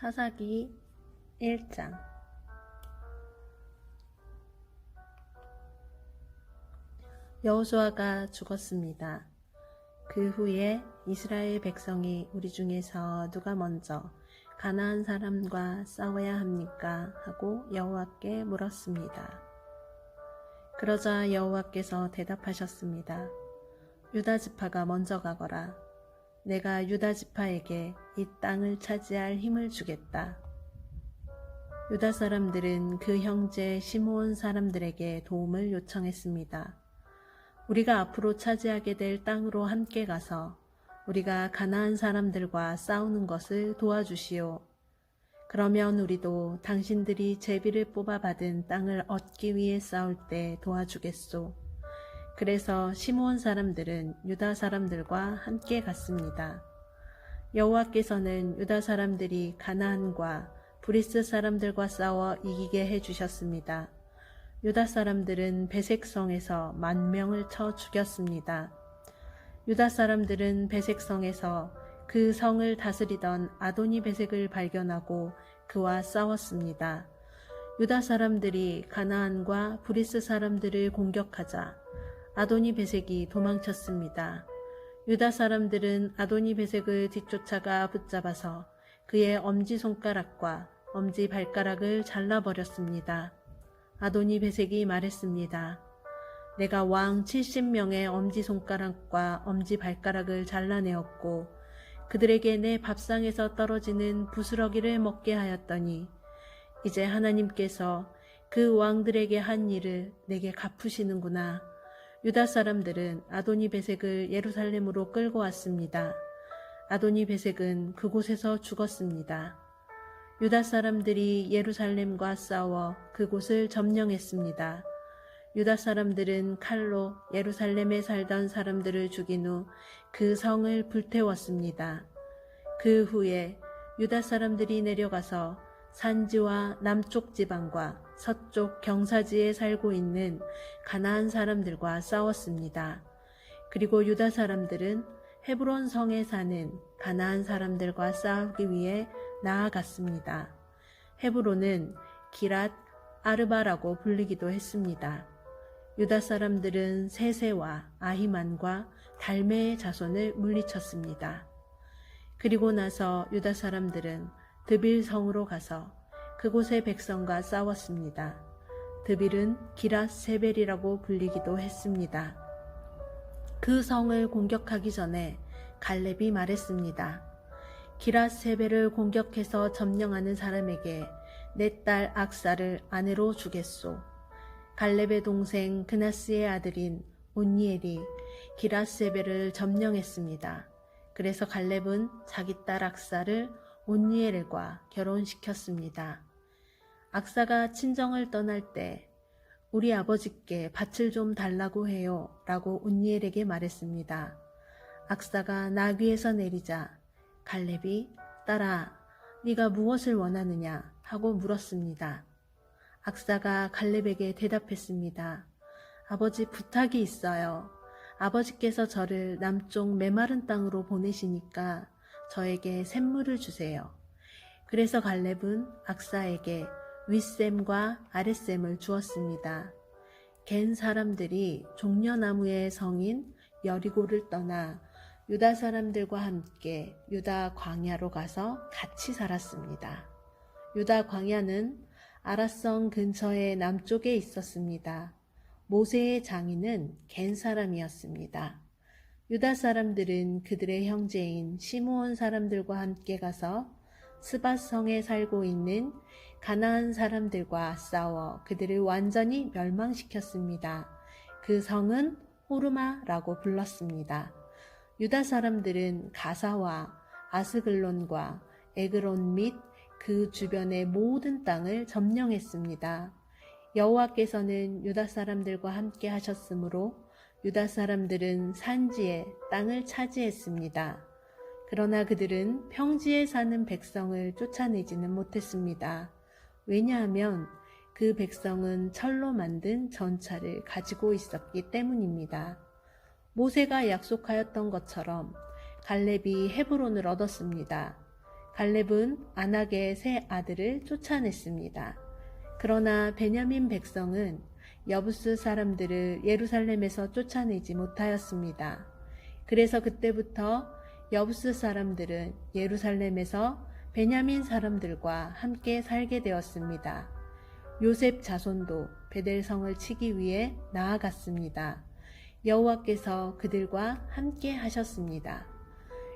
사사기 1장. 여호수아가 죽었습니다. 그 후에 이스라엘 백성이 우리 중에서 누가 먼저 가나안 사람과 싸워야 합니까? 하고 여호와께 물었습니다. 그러자 여호와께서 대답하셨습니다. 유다 지파가 먼저 가거라. 내가 유다 지파에게 이 땅을 차지할 힘을 주겠다. 유다 사람들은 그 형제 시므온 사람들에게 도움을 요청했습니다. 우리가 앞으로 차지하게 될 땅으로 함께 가서 우리가 가나안 사람들과 싸우는 것을 도와주시오. 그러면 우리도 당신들이 제비를 뽑아 받은 땅을 얻기 위해 싸울 때 도와주겠소. 그래서 시므온 사람들은 유다 사람들과 함께 갔습니다. 여호와께서는 유다 사람들이 가나안과 브리스 사람들과 싸워 이기게 해주셨습니다. 유다 사람들은 베색성에서 10,000명을 쳐 죽였습니다. 유다 사람들은 베색성에서 그 성을 다스리던 아도니 베색을 발견하고 그와 싸웠습니다. 유다 사람들이 가나안과 브리스 사람들을 공격하자 아도니 베색이 도망쳤습니다. 유다 사람들은 아도니 베색을 뒤쫓아가 붙잡아서 그의 엄지손가락과 엄지발가락을 잘라버렸습니다. 아도니 베색이 말했습니다. 내가 왕 70명의 엄지손가락과 엄지발가락을 잘라내었고 그들에게 내 밥상에서 떨어지는 부스러기를 먹게 하였더니 이제 하나님께서 그 왕들에게 한 일을 내게 갚으시는구나. 유다 사람들은 아도니 베색을 예루살렘으로 끌고 왔습니다. 아도니 베색은 그곳에서 죽었습니다. 유다 사람들이 예루살렘과 싸워 그곳을 점령했습니다. 유다 사람들은 칼로 예루살렘에 살던 사람들을 죽인 후 그 성을 불태웠습니다. 그 후에 유다 사람들이 내려가서 산지와 남쪽 지방과 서쪽 경사지에 살고 있는 가나안 사람들과 싸웠습니다. 그리고 유다 사람들은 헤브론 성에 사는 가나안 사람들과 싸우기 위해 나아갔습니다. 헤브론은 기랏 아르바라고 불리기도 했습니다. 유다 사람들은 세세와 아히만과 달메의 자손을 물리쳤습니다. 그리고 나서 유다 사람들은 드빌 성으로 가서 그곳의 백성과 싸웠습니다. 드빌은 기랏 세벨이라고 불리기도 했습니다. 그 성을 공격하기 전에 갈렙이 말했습니다. 기랏 세벨을 공격해서 점령하는 사람에게 내 딸 악사를 아내로 주겠소. 갈렙의 동생 그나스의 아들인 온니엘이 기랏 세벨을 점령했습니다. 그래서 갈렙은 자기 딸 악사를 온니엘과 결혼시켰습니다. 악사가 친정을 떠날 때 우리 아버지께 밭을 좀 달라고 해요 라고 온니엘에게 말했습니다. 악사가 나귀에서 내리자 갈렙이 딸아 네가 무엇을 원하느냐 하고 물었습니다. 악사가 갈렙에게 대답했습니다. 아버지 부탁이 있어요. 아버지께서 저를 남쪽 메마른 땅으로 보내시니까 저에게 샘물을 주세요. 그래서 갈렙은 악사에게 윗샘과 아랫샘을 주었습니다. 겐 사람들이 종려나무의 성인 여리고를 떠나 유다 사람들과 함께 유다 광야로 가서 같이 살았습니다. 유다 광야는 아라성 근처의 남쪽에 있었습니다. 모세의 장인은 겐 사람이었습니다. 유다 사람들은 그들의 형제인 시므온 사람들과 함께 가서 스밧성에 살고 있는 가나안 사람들과 싸워 그들을 완전히 멸망시켰습니다. 그 성은 호르마라고 불렀습니다. 유다 사람들은 가사와 아스글론과 에그론 및 그 주변의 모든 땅을 점령했습니다. 여호와께서는 유다 사람들과 함께 하셨으므로 유다 사람들은 산지에 땅을 차지했습니다. 그러나 그들은 평지에 사는 백성을 쫓아내지는 못했습니다. 왜냐하면 그 백성은 철로 만든 전차를 가지고 있었기 때문입니다. 모세가 약속하였던 것처럼 갈렙이 헤브론을 얻었습니다. 갈렙은 아낙의 세 아들을 쫓아냈습니다. 그러나 베냐민 백성은 여부스 사람들을 예루살렘에서 쫓아내지 못하였습니다. 그래서 그때부터 여부스 사람들은 예루살렘에서 베냐민 사람들과 함께 살게 되었습니다. 요셉 자손도 베델성을 치기 위해 나아갔습니다. 여호와께서 그들과 함께 하셨습니다.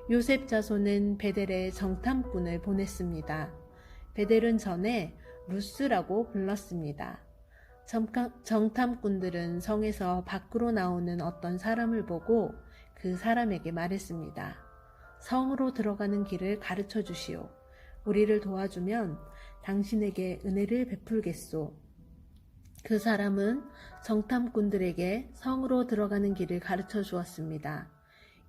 요셉 자손은 베델에 정탐꾼을 보냈습니다. 베델은 전에 루스라고 불렀습니다. 정탐꾼들은 성에서 밖으로 나오는 어떤 사람을 보고 그 사람에게 말했습니다. 성으로 들어가는 길을 가르쳐 주시오. 우리를 도와주면 당신에게 은혜를 베풀겠소. 그 사람은 정탐꾼들에게 성으로 들어가는 길을 가르쳐 주었습니다.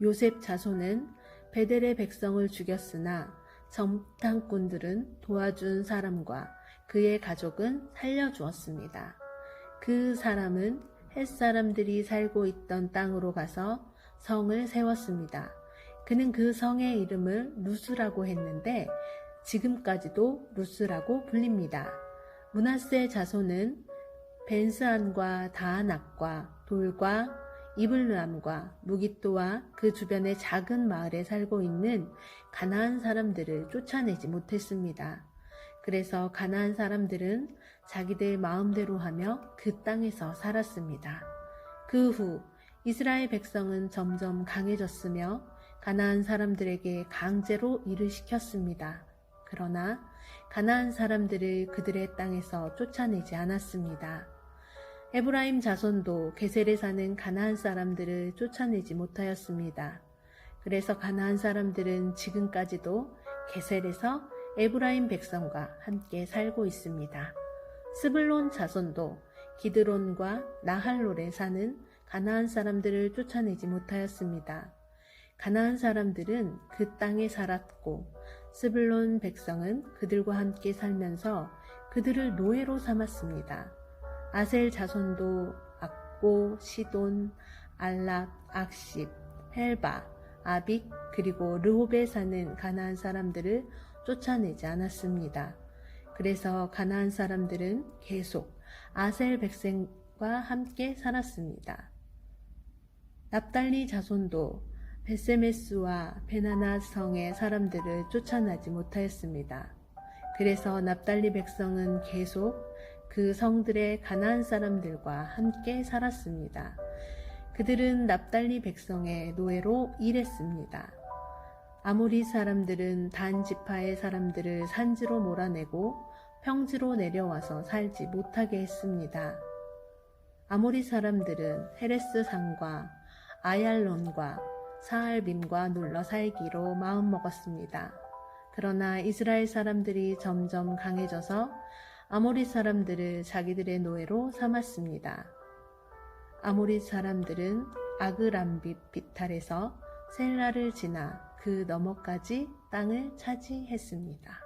요셉 자손은 베델의 백성을 죽였으나 정탐꾼들은 도와준 사람과 그의 가족은 살려주었습니다. 그 사람은 햇사람들이 살고 있던 땅으로 가서 성을 세웠습니다. 그는 그 성의 이름을 루스라고 했는데 지금까지도 루스라고 불립니다. 므낫세 자손은 벤스안과 다아낙과 돌과 이블르암과 무깃도와 그 주변의 작은 마을에 살고 있는 가나안 사람들을 쫓아내지 못했습니다. 그래서 가나안 사람들은 자기들 마음대로 하며 그 땅에서 살았습니다. 그 후 이스라엘 백성은 점점 강해졌으며 가나안 사람들에게 강제로 일을 시켰습니다. 그러나 가나안 사람들을 그들의 땅에서 쫓아내지 않았습니다. 에브라임 자손도 게셀에 사는 가나안 사람들을 쫓아내지 못하였습니다. 그래서 가나안 사람들은 지금까지도 게셀에서 에브라임 백성과 함께 살고 있습니다. 스불론 자손도 기드론과 나할롤에 사는 가나안 사람들을 쫓아내지 못하였습니다. 가나안 사람들은 그 땅에 살았고 스불론 백성은 그들과 함께 살면서 그들을 노예로 삼았습니다. 아셀 자손도 악보, 시돈, 알락, 악십, 헬바, 아빅 그리고 르홉에 사는 가나안 사람들을 쫓아내지 않았습니다. 그래서 가나안 사람들은 계속 아셀 백성과 함께 살았습니다. 납달리 자손도 베세메스와 베나나 성의 사람들을 쫓아나지 못하였습니다. 그래서 납달리 백성은 계속 그 성들의 가나안 사람들과 함께 살았습니다. 그들은 납달리 백성의 노예로 일했습니다. 아모리 사람들은 단 지파의 사람들을 산지로 몰아내고 평지로 내려와서 살지 못하게 했습니다. 아모리 사람들은 헤레스 산과 아얄론과 사알빔과 눌러 살기로 마음먹었습니다. 그러나 이스라엘 사람들이 점점 강해져서 아모리 사람들을 자기들의 노예로 삼았습니다. 아모리 사람들은 아그람빗 비탈에서 셀라를 지나 그 너머까지 땅을 차지했습니다.